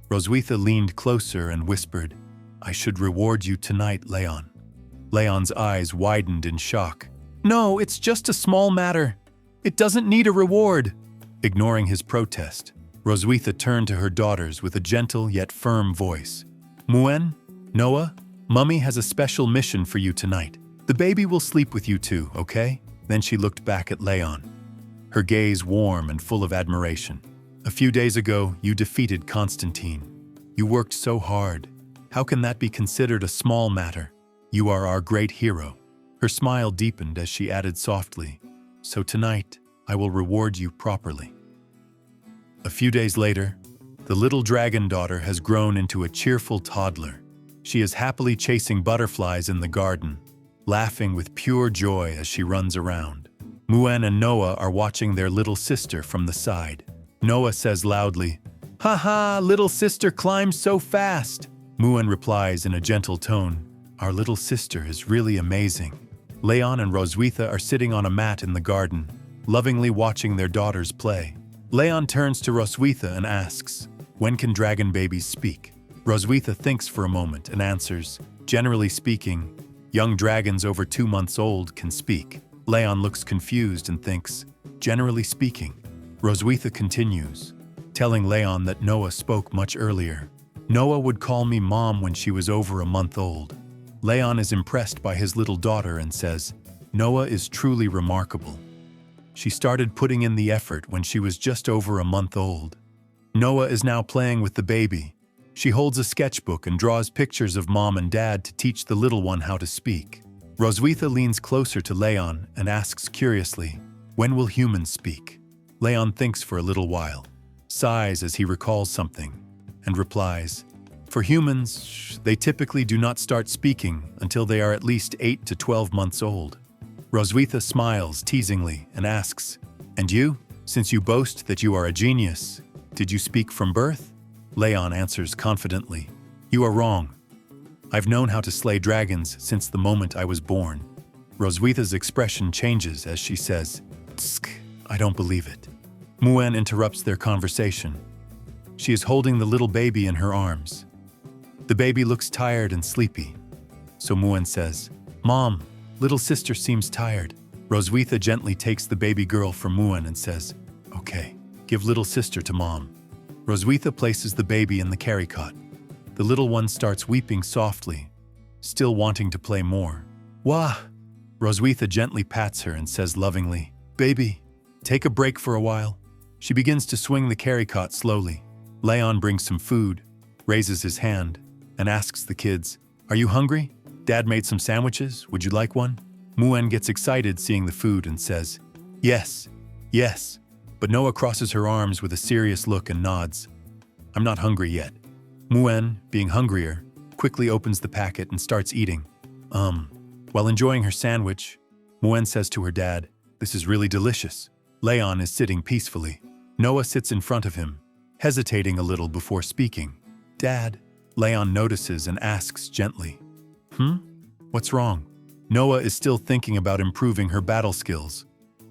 Roswitha leaned closer and whispered, "I should reward you tonight, Leon." Leon's eyes widened in shock. "No, it's just a small matter. It doesn't need a reward." Ignoring his protest, Roswitha turned to her daughters with a gentle yet firm voice. "Muen, Noah, Mummy has a special mission for you tonight. The baby will sleep with you too, okay?" Then she looked back at Leon, her gaze warm and full of admiration. "A few days ago, you defeated Constantine. You worked so hard. How can that be considered a small matter? You are our great hero." Her smile deepened as she added softly, "So tonight, I will reward you properly." A few days later, the little dragon daughter has grown into a cheerful toddler. She is happily chasing butterflies in the garden, laughing with pure joy as she runs around. Muen and Noah are watching their little sister from the side. Noah says loudly, "Ha ha, little sister climbs so fast." Muen replies in a gentle tone, "Our little sister is really amazing." Leon and Roswitha are sitting on a mat in the garden, lovingly watching their daughters play. Leon turns to Roswitha and asks, "When can dragon babies speak?" Roswitha thinks for a moment and answers, "Generally speaking, young dragons over 2 months old can speak." Leon looks confused and thinks, "Generally speaking." Roswitha continues, telling Leon that Noah spoke much earlier. "Noah would call me mom when she was over a month old." Leon is impressed by his little daughter and says, "Noah is truly remarkable. She started putting in the effort when she was just over a month old." Noah is now playing with the baby. She holds a sketchbook and draws pictures of mom and dad to teach the little one how to speak. Roswitha leans closer to Leon and asks curiously, "When will humans speak?" Leon thinks for a little while, sighs as he recalls something, and replies, "For humans, they typically do not start speaking until they are at least 8 to 12 months old." Roswitha smiles teasingly and asks, "And you? Since you boast that you are a genius, did you speak from birth?" Leon answers confidently, "You are wrong. I've known how to slay dragons since the moment I was born." Roswitha's expression changes as she says, "Tsk, I don't believe it." Muen interrupts their conversation. She is holding the little baby in her arms. The baby looks tired and sleepy. So Muen says, "Mom, little sister seems tired." Roswitha gently takes the baby girl from Muen and says, "Okay, give little sister to mom." Roswitha places the baby in the carry cot. The little one starts weeping softly, still wanting to play more. "Wah!" Roswitha gently pats her and says lovingly, "Baby, take a break for a while." She begins to swing the carry cot slowly. Leon brings some food, raises his hand, and asks the kids, "Are you hungry? Dad made some sandwiches. Would you like one?" Muen gets excited seeing the food and says, "Yes, yes." But Noah crosses her arms with a serious look and nods. "I'm not hungry yet." Muen, being hungrier, quickly opens the packet and starts eating. While enjoying her sandwich, Muen says to her dad, "This is really delicious." Leon is sitting peacefully. Noah sits in front of him, hesitating a little before speaking. "Dad," Leon notices and asks gently, What's wrong?" Noah is still thinking about improving her battle skills.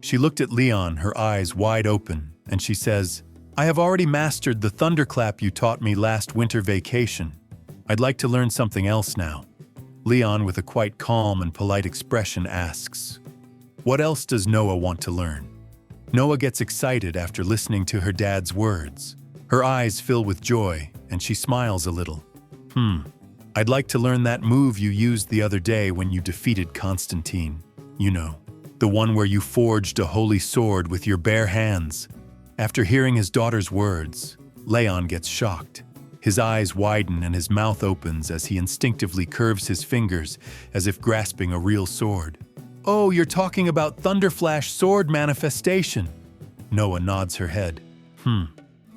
She looked at Leon, her eyes wide open, and she says, "I have already mastered the thunderclap you taught me last winter vacation. I'd like to learn something else now." Leon, with a quite calm and polite expression, asks, "What else does Noah want to learn?" Noah gets excited after listening to her dad's words. Her eyes fill with joy, and she smiles a little. I'd like to learn that move you used the other day when you defeated Constantine. You know, the one where you forged a holy sword with your bare hands." After hearing his daughter's words, Leon gets shocked. His eyes widen and his mouth opens as he instinctively curves his fingers as if grasping a real sword. "Oh, you're talking about Thunderflash sword manifestation." Noah nods her head.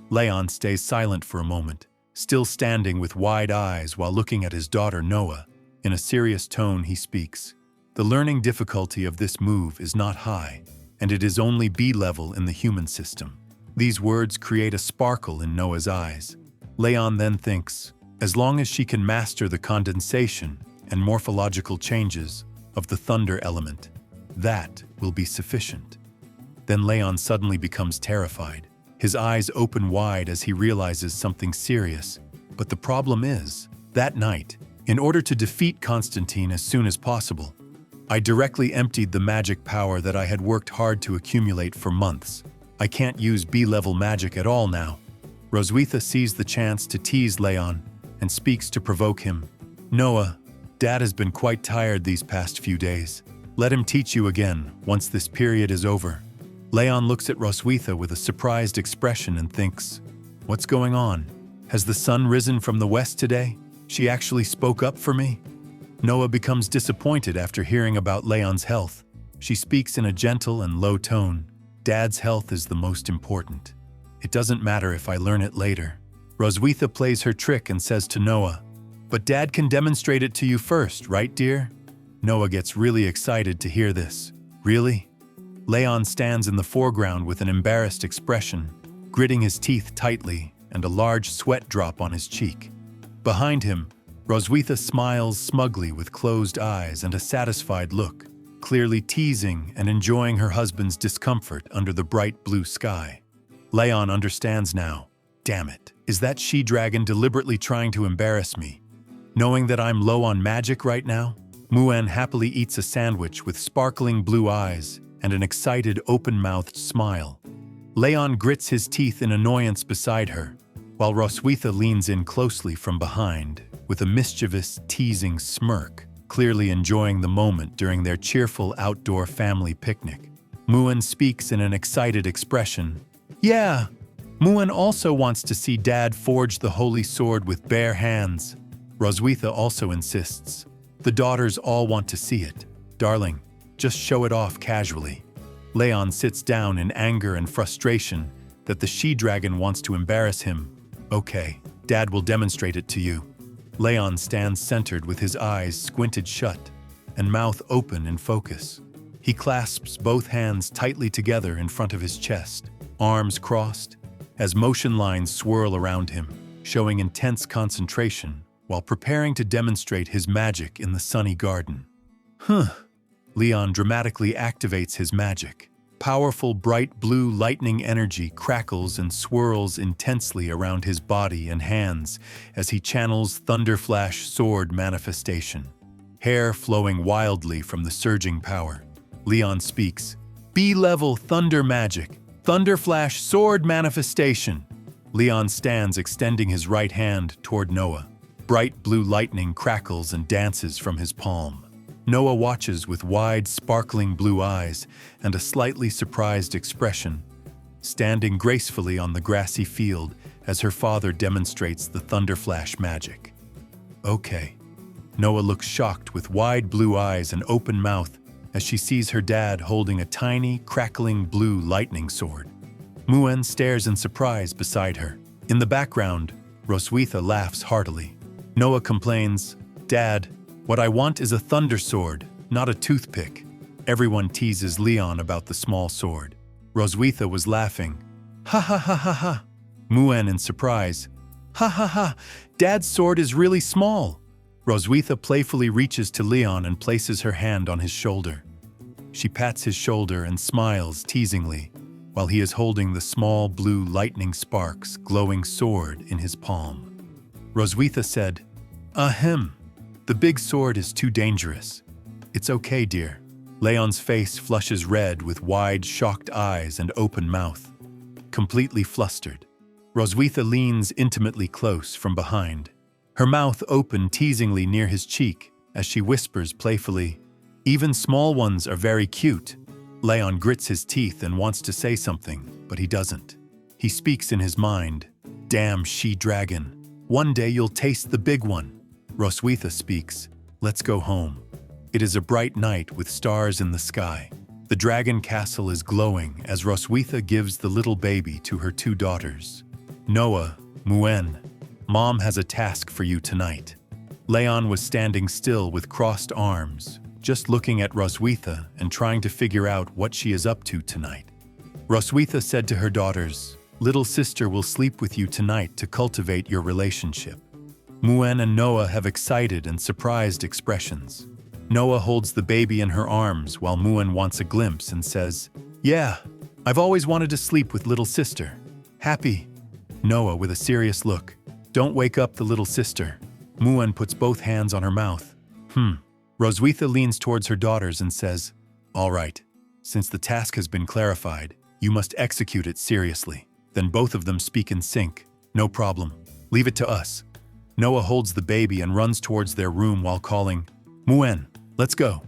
Leon stays silent for a moment, still standing with wide eyes while looking at his daughter Noah. In a serious tone, he speaks, "The learning difficulty of this move is not high, and it is only B-level in the human system." These words create a sparkle in Noah's eyes. Leon then thinks, as long as she can master the condensation and morphological changes of the thunder element, that will be sufficient. Then Leon suddenly becomes terrified. His eyes open wide as he realizes something serious But the problem is, that night, in order to defeat Constantine as soon as possible, I directly emptied the magic power that I had worked hard to accumulate for months. I can't use B-level magic at all now. Roswitha sees the chance to tease Leon and speaks to provoke him. Noah, Dad has been quite tired these past few days. Let him teach you again once this period is over. Leon looks at Roswitha with a surprised expression and thinks, what's going on? Has the sun risen from the west today? She actually spoke up for me? Noah becomes disappointed after hearing about Leon's health. She speaks in a gentle and low tone. Dad's health is the most important. It doesn't matter if I learn it later. Roswitha plays her trick and says to Noah, but Dad can demonstrate it to you first, right, dear? Noah gets really excited to hear this. Really? Leon stands in the foreground with an embarrassed expression, gritting his teeth tightly and a large sweat drop on his cheek. Behind him, Roswitha smiles smugly with closed eyes and a satisfied look, clearly teasing and enjoying her husband's discomfort under the bright blue sky. Leon understands now. Damn it, is that she-dragon deliberately trying to embarrass me? Knowing that I'm low on magic right now, Muen happily eats a sandwich with sparkling blue eyes and an excited, open-mouthed smile. Leon grits his teeth in annoyance beside her, while Roswitha leans in closely from behind with a mischievous, teasing smirk, clearly enjoying the moment during their cheerful outdoor family picnic. Muen speaks in an excited expression. Yeah, Muen also wants to see Dad forge the holy sword with bare hands. Roswitha also insists. The daughters all want to see it. Darling, just show it off casually. Leon sits down in anger and frustration that the she-dragon wants to embarrass him. Okay, Dad will demonstrate it to you. Leon stands centered with his eyes squinted shut and mouth open in focus. He clasps both hands tightly together in front of his chest, arms crossed, as motion lines swirl around him, showing intense concentration while preparing to demonstrate his magic in the sunny garden. Leon dramatically activates his magic. Powerful bright blue lightning energy crackles and swirls intensely around his body and hands as he channels Thunderflash sword manifestation. Hair flowing wildly from the surging power. Leon speaks, B-level thunder magic, Thunderflash sword manifestation. Leon stands extending his right hand toward Noah. Bright blue lightning crackles and dances from his palm. Noah watches with wide, sparkling blue eyes and a slightly surprised expression, standing gracefully on the grassy field as her father demonstrates the Thunderflash magic. Okay. Noah looks shocked with wide blue eyes and open mouth as she sees her dad holding a tiny, crackling blue lightning sword. Muen stares in surprise beside her. In the background, Roswitha laughs heartily. Noah complains, Dad, what I want is a thunder sword, not a toothpick. Everyone teases Leon about the small sword. Roswitha was laughing. Ha ha ha ha ha. Muen in surprise. Ha ha ha, Dad's sword is really small. Roswitha playfully reaches to Leon and places her hand on his shoulder. She pats his shoulder and smiles teasingly, while he is holding the small blue lightning sparks glowing sword in his palm. Roswitha said, Ahem. The big sword is too dangerous. It's okay, dear. Leon's face flushes red with wide, shocked eyes and open mouth. Completely flustered, Roswitha leans intimately close from behind, her mouth open teasingly near his cheek as she whispers playfully, Even small ones are very cute. Leon grits his teeth and wants to say something, but he doesn't. He speaks in his mind, Damn she-dragon. One day you'll taste the big one. Roswitha speaks, Let's go home. It is a bright night with stars in the sky. The dragon castle is glowing as Roswitha gives the little baby to her two daughters. Noah, Muen, Mom has a task for you tonight. Leon was standing still with crossed arms, just looking at Roswitha and trying to figure out what she is up to tonight. Roswitha said to her daughters, Little sister will sleep with you tonight to cultivate your relationship. Muen and Noah have excited and surprised expressions. Noah holds the baby in her arms while Muen wants a glimpse and says, Yeah, I've always wanted to sleep with little sister. Happy. Noah with a serious look. Don't wake up the little sister. Muan puts both hands on her mouth. Roswitha leans towards her daughters and says, "All right, since the task has been clarified, you must execute it seriously." Then both of them speak in sync. "No problem. Leave it to us." Noah holds the baby and runs towards their room while calling, "Muen, let's go."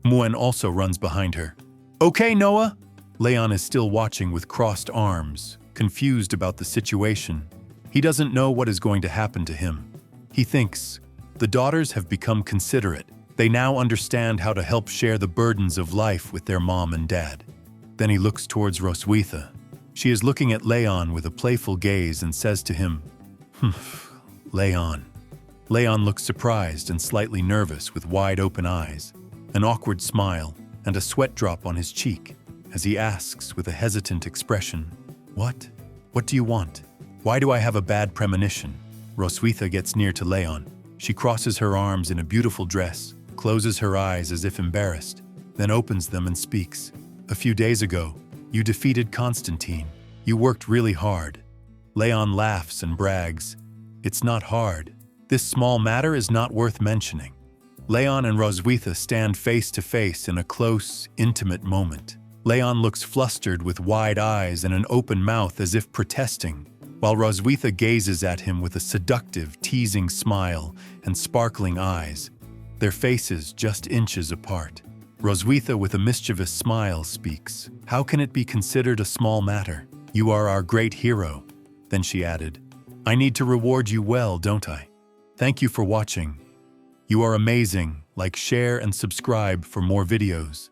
Muen also runs behind her. "Okay, Noah." Leon is still watching with crossed arms, confused about the situation. He doesn't know what is going to happen to him. He thinks, the daughters have become considerate. They now understand how to help share the burdens of life with their mom and dad. Then he looks towards Roswitha. She is looking at Leon with a playful gaze and says to him, Leon. Leon looks surprised and slightly nervous with wide open eyes, an awkward smile, and a sweat drop on his cheek as he asks with a hesitant expression, "What? What do you want? Why do I have a bad premonition?" Roswitha gets near to Leon. She crosses her arms in a beautiful dress, closes her eyes as if embarrassed, then opens them and speaks. "A few days ago, you defeated Constantine. You worked really hard." Leon laughs and brags, "It's not hard. This small matter is not worth mentioning." Leon and Roswitha stand face to face in a close, intimate moment. Leon looks flustered with wide eyes and an open mouth as if protesting, while Roswitha gazes at him with a seductive, teasing smile and sparkling eyes, their faces just inches apart. Roswitha, with a mischievous smile, speaks, "How can it be considered a small matter? You are our great hero." Then she added, "I need to reward you well, don't I? Thank you for watching. You are amazing. Like, share, and subscribe for more videos.